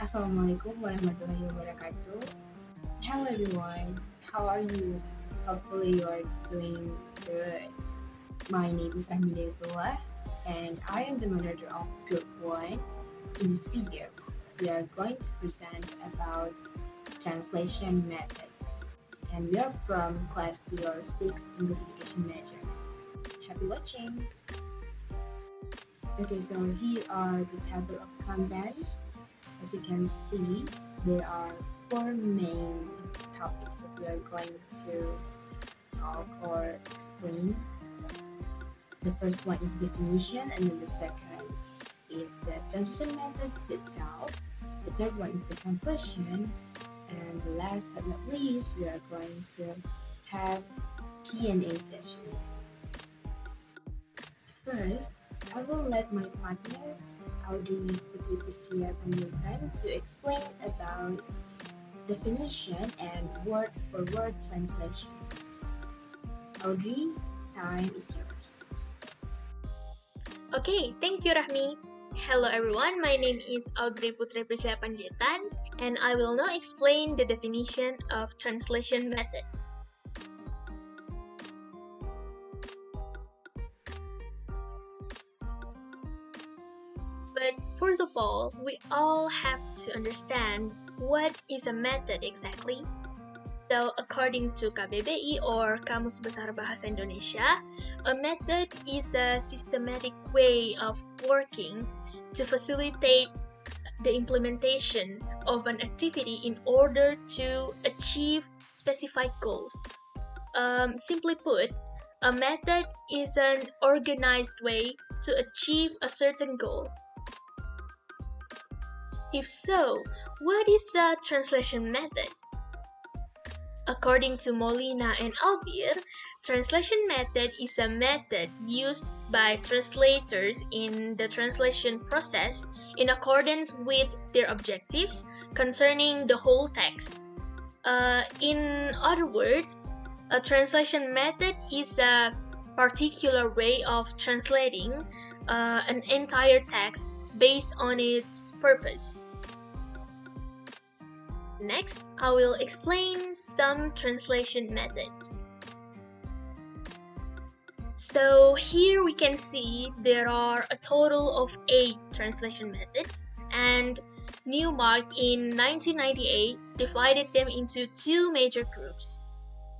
Assalamualaikum warahmatullahi wabarakatuh. Hello everyone, how are you? Hopefully you are doing good. My name is Ahmidullah and I am the moderator of Group 1. In this video, we are going to present about translation method and we are from class 306 English Education Major. Happy watching! Okay, so here are the table of contents. As you can see, there are 4 main topics that we are going to talk or explain. The first one is definition, and then the second is the transition methods itself. The third one is the conclusion, and last but not least, we are going to have Q&A session. First, I will let my partner Audrey to explain about definition and word-for-word translation. Audrey, time is yours. Okay, thank you Rahmi. Hello everyone, my name is Audrey Putri Priscilla Panjaitan and I will now explain the definition of translation method. But first of all, we all have to understand what is a method exactly. So according to KBBI or Kamus Besar Bahasa Indonesia, a method is a systematic way of working to facilitate the implementation of an activity in order to achieve specified goals. Simply put, a method is an organized way to achieve a certain goal. If so, what is a translation method? According to Molina and Albir, translation method is a method used by translators in the translation process in accordance with their objectives concerning the whole text. In other words, a translation method is a particular way of translating an entire text based on its purpose. Next, I will explain some translation methods. So here we can see there are a total of 8 translation methods, and Newmark in 1998 divided them into 2 major groups.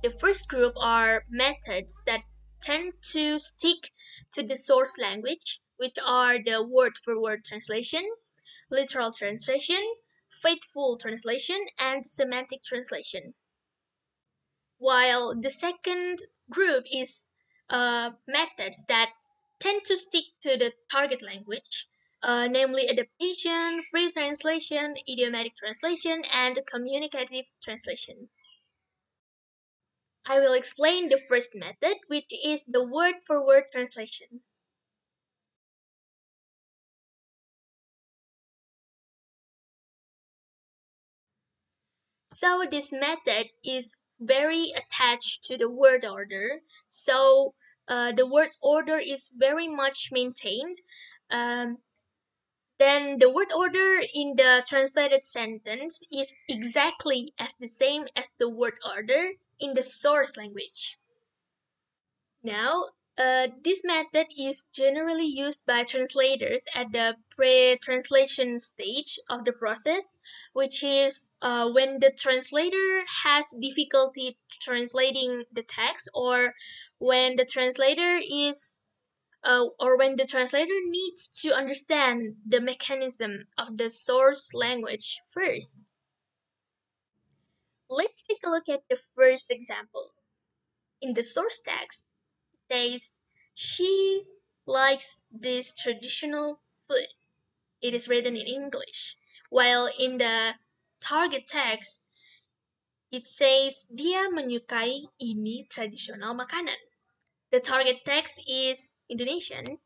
The first group are methods that tend to stick to the source language, which are the word-for-word translation, literal translation, faithful translation, and semantic translation. While the second group is methods that tend to stick to the target language, namely adaptation, free translation, idiomatic translation, and communicative translation. I will explain the first method, which is the word-for-word translation. So this method is very attached to the word order. So the word order is very much maintained. Then the word order in the translated sentence is exactly as the same as the word order in the source language. Now, this method is generally used by translators at the pre-translation stage of the process, which is when the translator has difficulty translating the text, or when the translator needs to understand the mechanism of the source language first. Let's take a look at the first example. In the source text, says, "She likes this traditional food." It is written in English. While in the target text, it says, "Dia menyukai ini tradisional makanan." The target text is Indonesian.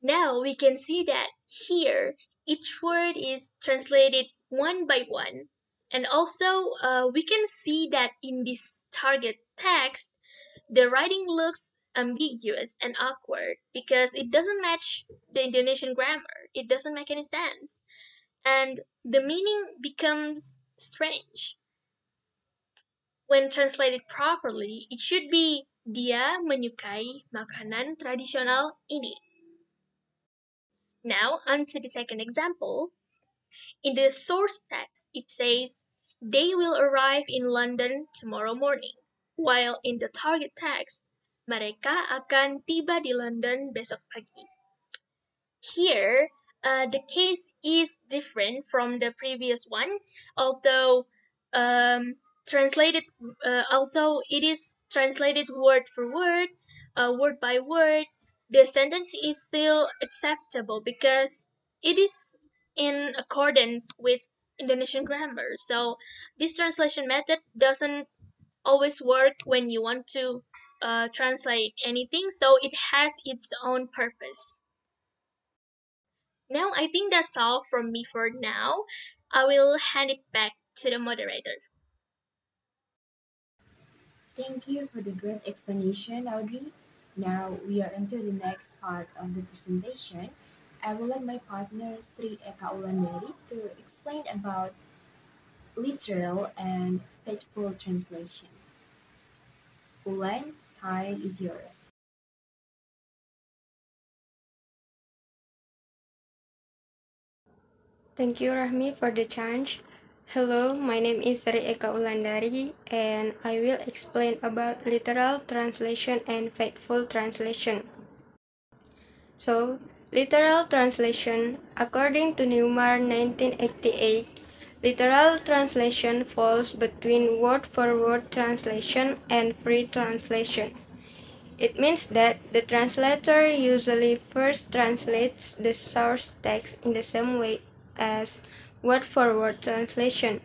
Now we can see that here each word is translated one by one. And also, we can see that in this target text, the writing looks ambiguous and awkward because it doesn't match the Indonesian grammar. It doesn't make any sense. and the meaning becomes strange. When translated properly, it should be dia menyukai makanan tradisional ini. Now, on to the second example. In the source text, it says, they will arrive in London tomorrow morning. While in the target text, mereka akan tiba di London besok pagi. Here, the case is different from the previous one, although translated, although it is translated word for word by word, the sentence is still acceptable because it is in accordance with Indonesian grammar. So this translation method doesn't always work when you want to translate anything, so it has its own purpose. Now, I think that's all from me for now. I will hand it back to the moderator. Thank you for the great explanation, Audrey. Now we are into the next part of the presentation. I will let my partner Sri Eka Ulandari to explain about literal and faithful translation. Ulan, time is yours. Thank you, Rahmi, for the chance. Hello, my name is Sri Eka Ulandari, and I will explain about literal translation and faithful translation. So, literal translation, according to Newmar 1988, literal translation falls between word-for-word translation and free translation. It means that the translator usually first translates the source text in the same way as word-for-word translation,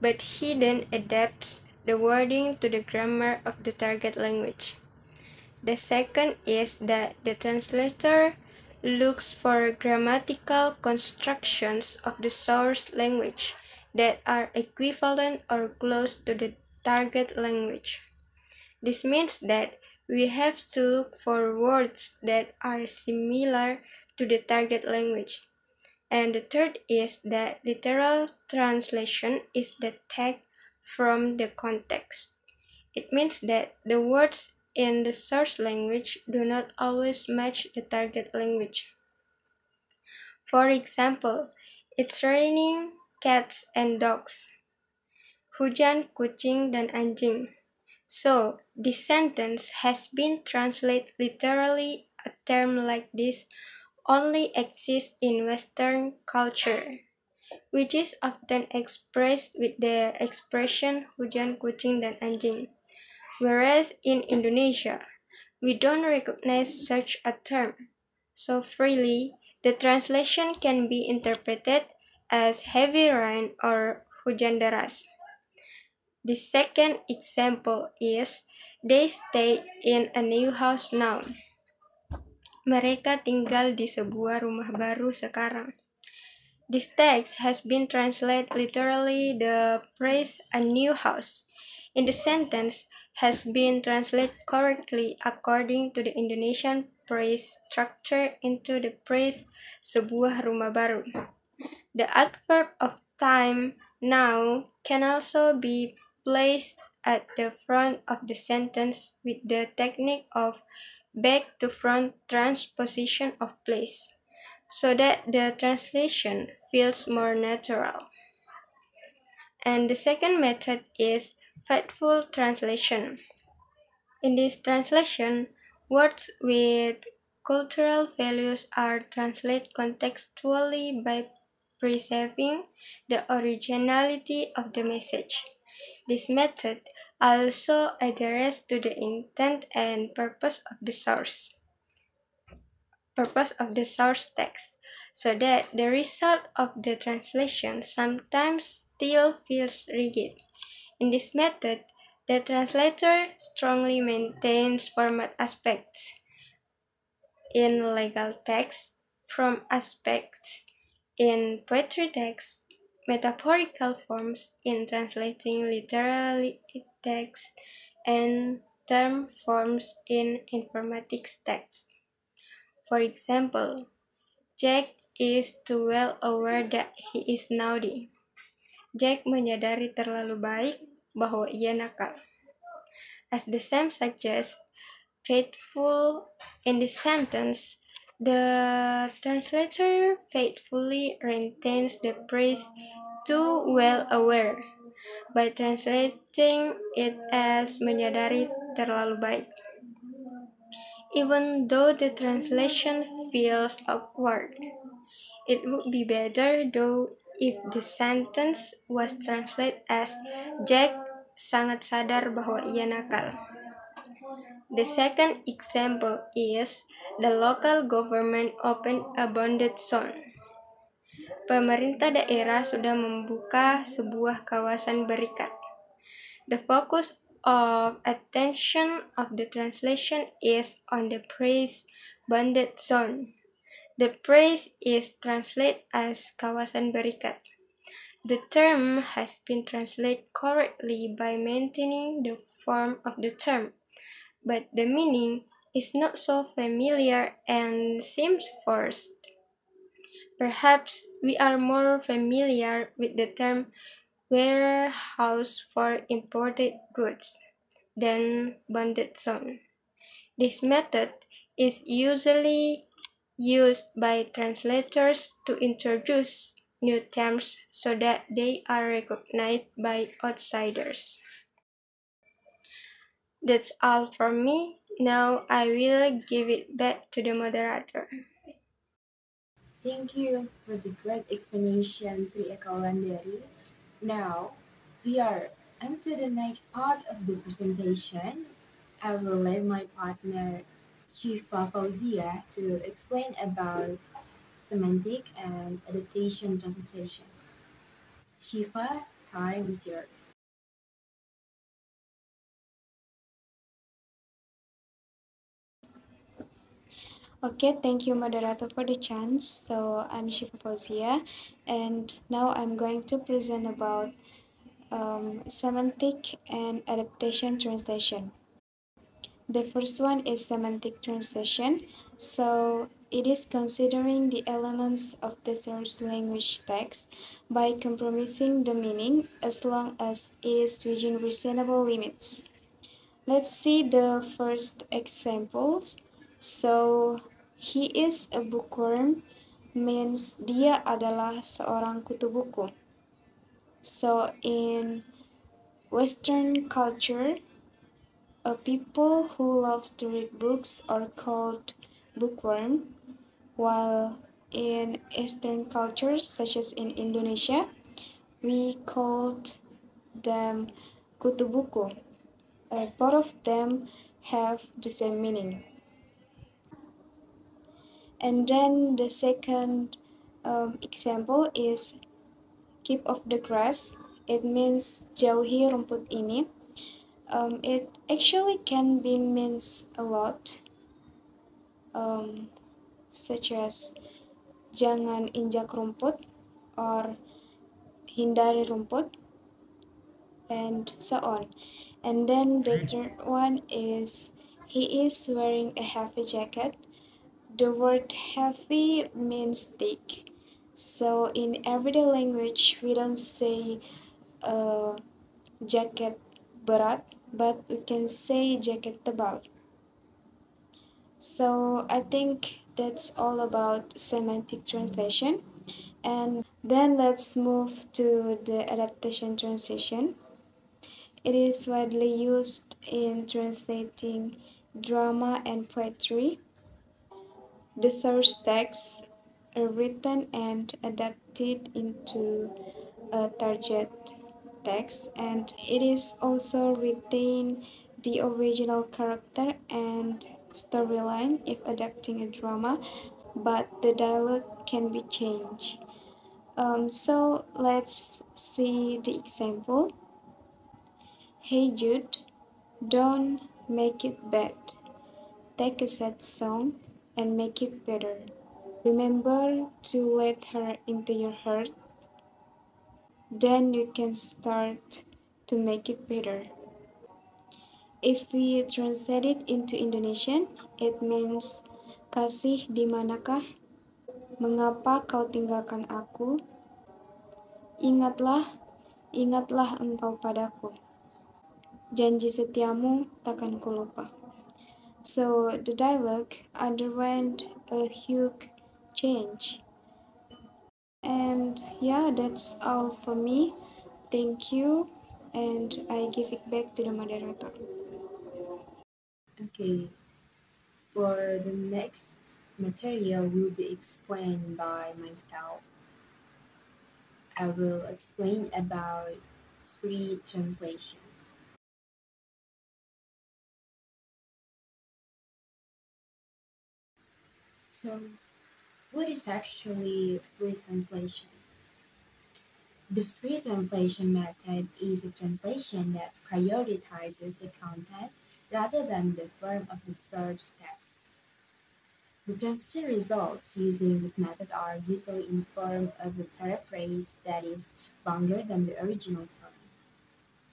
but he then adapts the wording to the grammar of the target language. The second is that the translator looks for grammatical constructions of the source language that are equivalent or close to the target language. This means that we have to look for words that are similar to the target language. And the third is that literal translation is the take from the context. It means that the words in the source language do not always match the target language. For example, it's raining cats and dogs. Hujan, kucing, dan anjing. So, this sentence has been translated literally. A term like this only exists in Western culture, which is often expressed with the expression hujan, kucing, dan anjing. Whereas in Indonesia, we don't recognize such a term. So freely, the translation can be interpreted as heavy rain or hujan deras. The second example is they stay in a new house now. Mereka tinggal di sebuah rumah baru sekarang. This text has been translated literally the phrase a new house in the sentence has been translated correctly according to the Indonesian phrase structure into the phrase sebuah rumah baru. The adverb of time now can also be placed at the front of the sentence with the technique of back to front transposition of place, so that the translation feels more natural. And the second method is faithful translation. In this translation, words with cultural values are translated contextually by preserving the originality of the message. This method also adheres to the intent and purpose of the source text, so that the result of the translation sometimes still feels rigid. In this method, the translator strongly maintains format aspects in legal text, from aspects in poetry text, metaphorical forms in translating literary text, and term forms in informatics text. For example, Jack is too well aware that he is naughty. Jack menyadari terlalu baik bahwa ia nakal. As the same suggests, faithful in this sentence, the translator faithfully retains the phrase too well aware by translating it as menyadari terlalu baik. Even though the translation feels awkward, it would be better though if the sentence was translated as Jack sangat sadar bahwa ia nakal. The second example is the local government opened a bonded zone. Pemerintah daerah sudah membuka sebuah kawasan berikat. The focus of attention of the translation is on the phrase bonded zone. The phrase is translated as kawasan berikat. The term has been translated correctly by maintaining the form of the term, but the meaning is not so familiar and seems forced. Perhaps we are more familiar with the term warehouse for imported goods than bonded zone. This method is usually used by translators to introduce new terms so that they are recognized by outsiders. That's all from me. Now I will give it back to the moderator. Thank you for the great explanation, Sri Eka Wulandari. Now, we are onto the next part of the presentation. I will let my partner, Shifa Fauzia, to explain about semantic and adaptation translation. Shifa, time is yours. Okay, thank you, moderator, for the chance. So I'm Shifa Fauzia, and now I'm going to present about semantic and adaptation translation. The first one is semantic translation. So it is considering the elements of the source language text by compromising the meaning as long as it is within reasonable limits. Let's see the first examples. So, he is a bookworm means dia adalah seorang kutu buku. So, in Western culture, people who love to read books are called bookworm, while in Eastern cultures, such as in Indonesia, we called them kutu buku. Both of them have the same meaning. And then the second example is keep off the grass. It means jauhi rumput ini. It actually can be means a lot, such as jangan injak rumput or hindari rumput, and so on. And then the third one is he is wearing a heavy jacket. The word heavy means thick. So in everyday language, we don't say jacket berat, but we can say jacket tebal. So I think that's all about semantic translation. And then let's move to the adaptation translation. It is widely used in translating drama and poetry. The source texts are written and adapted into a target text, and it is also retain the original character and storyline if adapting a drama, but the dialogue can be changed. So let's see the example. Hey Jude, don't make it bad. Take a sad song and make it better. Remember to let her into your heart. Then you can start to make it better. If we translate it into Indonesian, it means kasih di manakah? Mengapa kau tinggalkan aku? Ingatlah, ingatlah engkau padaku. Janji setiamu takkan kulupa. So the dialogue underwent a huge change. And yeah, that's all for me. Thank you, and I give it back to the moderator. Okay, for the next material will be explained by myself. I will explain about free translation. So, what is actually free translation? The free translation method is a translation that prioritizes the content rather than the form of the search text. The translation results using this method are usually in form of a paraphrase that is longer than the original form.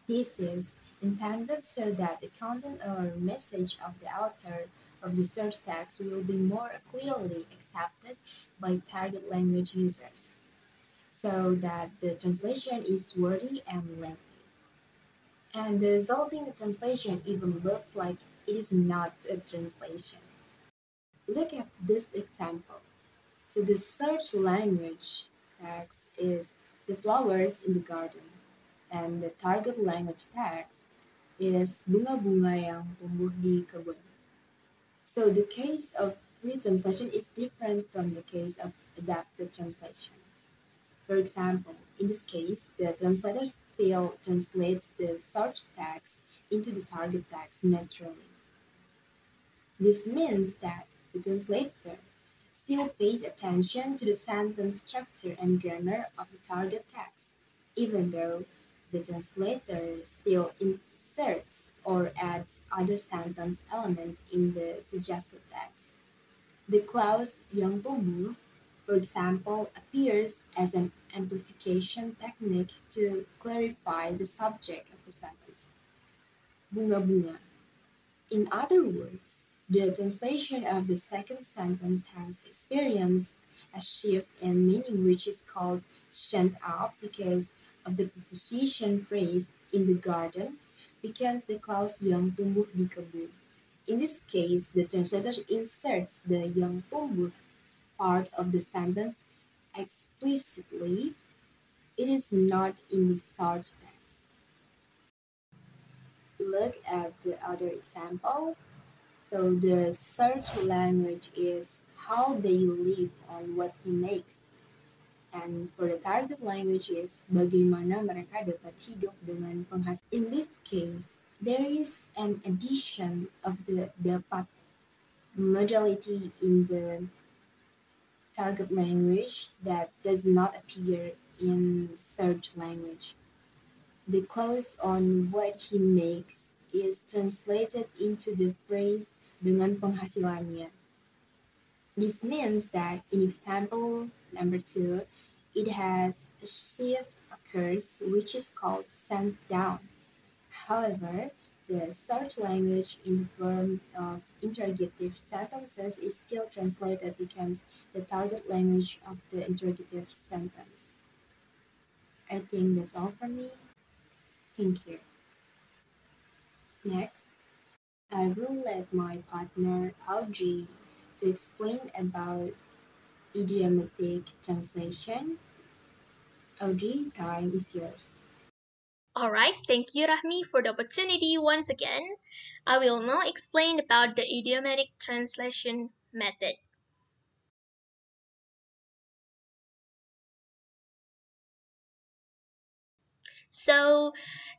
This is intended so that the content or message of the author of the search text will be more clearly accepted by target language users, so that the translation is wordy and lengthy. And the resulting translation even looks like it is not a translation. Look at this example. So the search language text is the flowers in the garden, and the target language text is bunga-bunga yang tumbuh di kebun. So the case of free translation is different from the case of adapted translation. For example, in this case, the translator still translates the search text into the target text naturally. This means that the translator still pays attention to the sentence structure and grammar of the target text, even though the translator still inserts or adds other sentence elements in the suggested text. The clause yang tumbuh, for example, appears as an amplification technique to clarify the subject of the sentence. Bunga-bunga. In other words, the translation of the second sentence has experienced a shift in meaning which is called stand up because of the preposition phrase in the garden becomes the clause yang tumbuh di kebun. In this case, the translator inserts the yang tumbuh part of the sentence explicitly. It is not in the search text. Look at the other example. So the search language is how they live on what he makes. And for the target language is bagaimana mereka dapat hidup dengan penghasilan. In this case, there is an addition of the dapat modality in the target language that does not appear in search language. The clause on what he makes is translated into the phrase dengan penghasilannya. This means that in example number 2, it has a shift occurs which is called sent down. However, the search language in the form of interrogative sentences is still translated becomes the target language of the interrogative sentence. I think that's all from me. Thank you. Next, I will let my partner Audrey to explain about idiomatic translation. Audrey, time is yours. Alright, thank you Rahmi for the opportunity once again. I will now explain about the idiomatic translation method. So,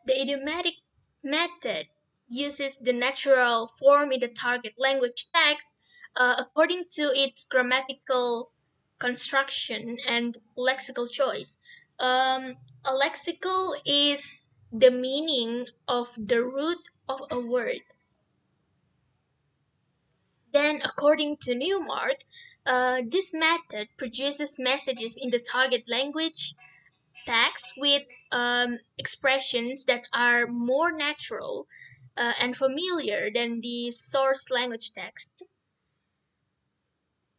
the idiomatic method uses the natural form in the target language text according to its grammatical construction and lexical choice. A lexical is the meaning of the root of a word. Then, according to Newmark, this method produces messages in the target language text with expressions that are more natural and familiar than the source language text.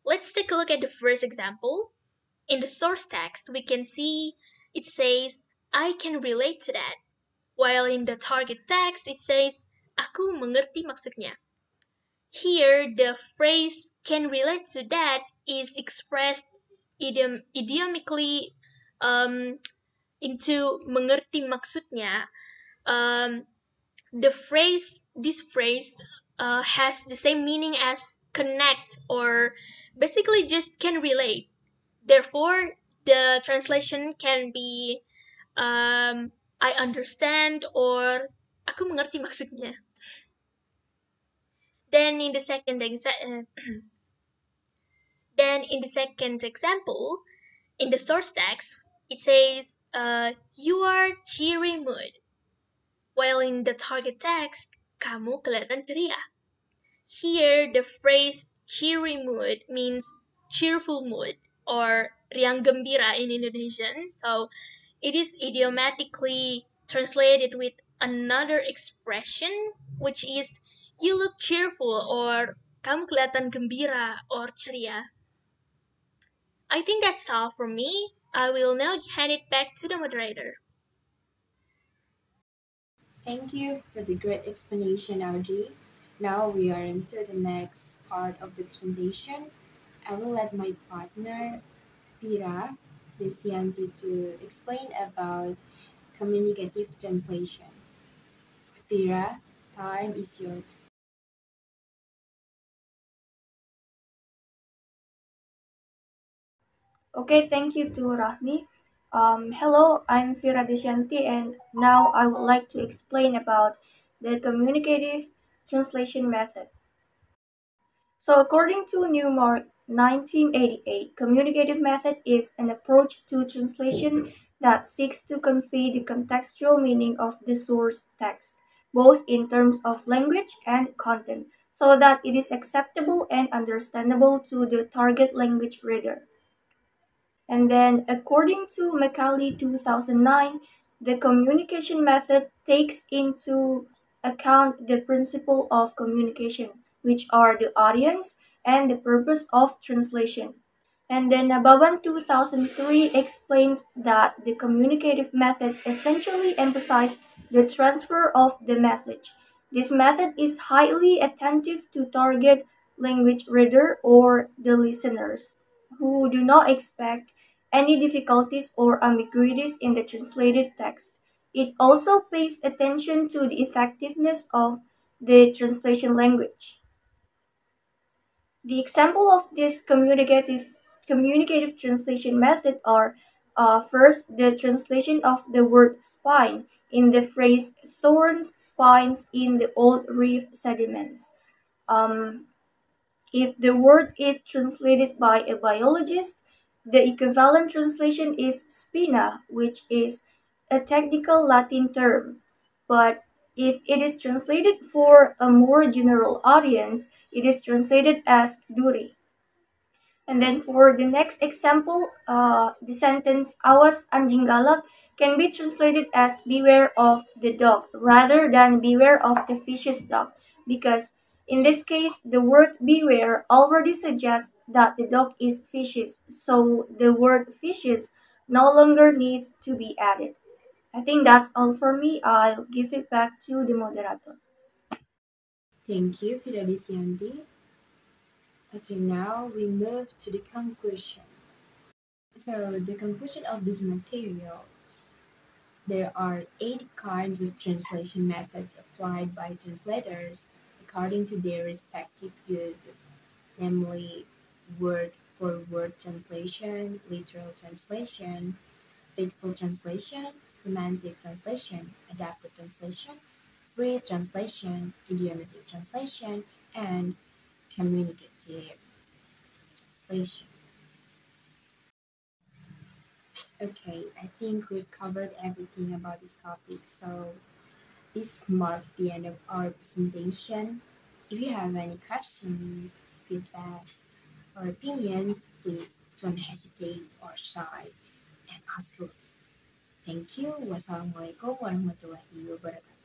Let's take a look at the first example. In the source text, we can see it says, I can relate to that. While in the target text, it says, aku mengerti maksudnya. Here, the phrase can relate to that is expressed idiomically into mengerti maksudnya. This phrase has the same meaning as connect or basically just can relate. Therefore, the translation can be I understand or aku mengerti maksudnya. Then in the second example, in the source text, it says you are cheery mood. While in the target text, kamu kelihatan ceria. Here, the phrase cheery mood means cheerful mood or riang gembira in Indonesian. So it is idiomatically translated with another expression, which is you look cheerful or kamu kelihatan gembira or ceria. I think that's all from me. I will now hand it back to the moderator. Thank you for the great explanation, Audrey. Now we are into the next part of the presentation. I will let my partner, Fira Desianti, to explain about communicative translation. Fira, time is yours. Okay, thank you to Rahmi. Hello, I'm Fira Desyanti, and now I would like to explain about the communicative translation method. So, according to Newmark 1988, communicative method is an approach to translation that seeks to convey the contextual meaning of the source text, both in terms of language and content, so that it is acceptable and understandable to the target language reader. And then, according to Macaulay 2009, the communication method takes into account the principle of communication, which are the audience and the purpose of translation. And then Baban 2003 explains that the communicative method essentially emphasizes the transfer of the message. This method is highly attentive to target language reader or the listeners who do not expect any difficulties or ambiguities in the translated text. It also pays attention to the effectiveness of the translation language. The example of this communicative translation method are first the translation of the word spine in the phrase thorns spines in the old reef sediments. Um, if the word is translated by a biologist, the equivalent translation is spina, which is a technical Latin term. But if it is translated for a more general audience, it is translated as duri. And then for the next example, the sentence "Awas anjing galak" can be translated as "beware of the dog" rather than "beware of the vicious dog," because in this case, the word "beware" already suggests that the dog is vicious, so the word "vicious" no longer needs to be added. I think that's all for me. I'll give it back to the moderator. Thank you, Fira Desianti. Okay, now we move to the conclusion. So, the conclusion of this material, there are 8 kinds of translation methods applied by translators according to their respective uses, namely word-for-word translation, literal translation, faithful translation, semantic translation, adapted translation, free translation, idiomatic translation, and communicative translation. Okay, I think we've covered everything about this topic, so this marks the end of our presentation. If you have any questions, feedbacks, or opinions, please don't hesitate or shy and ask away. Thank you. Wassalamualaikum warahmatullahi wabarakatuh.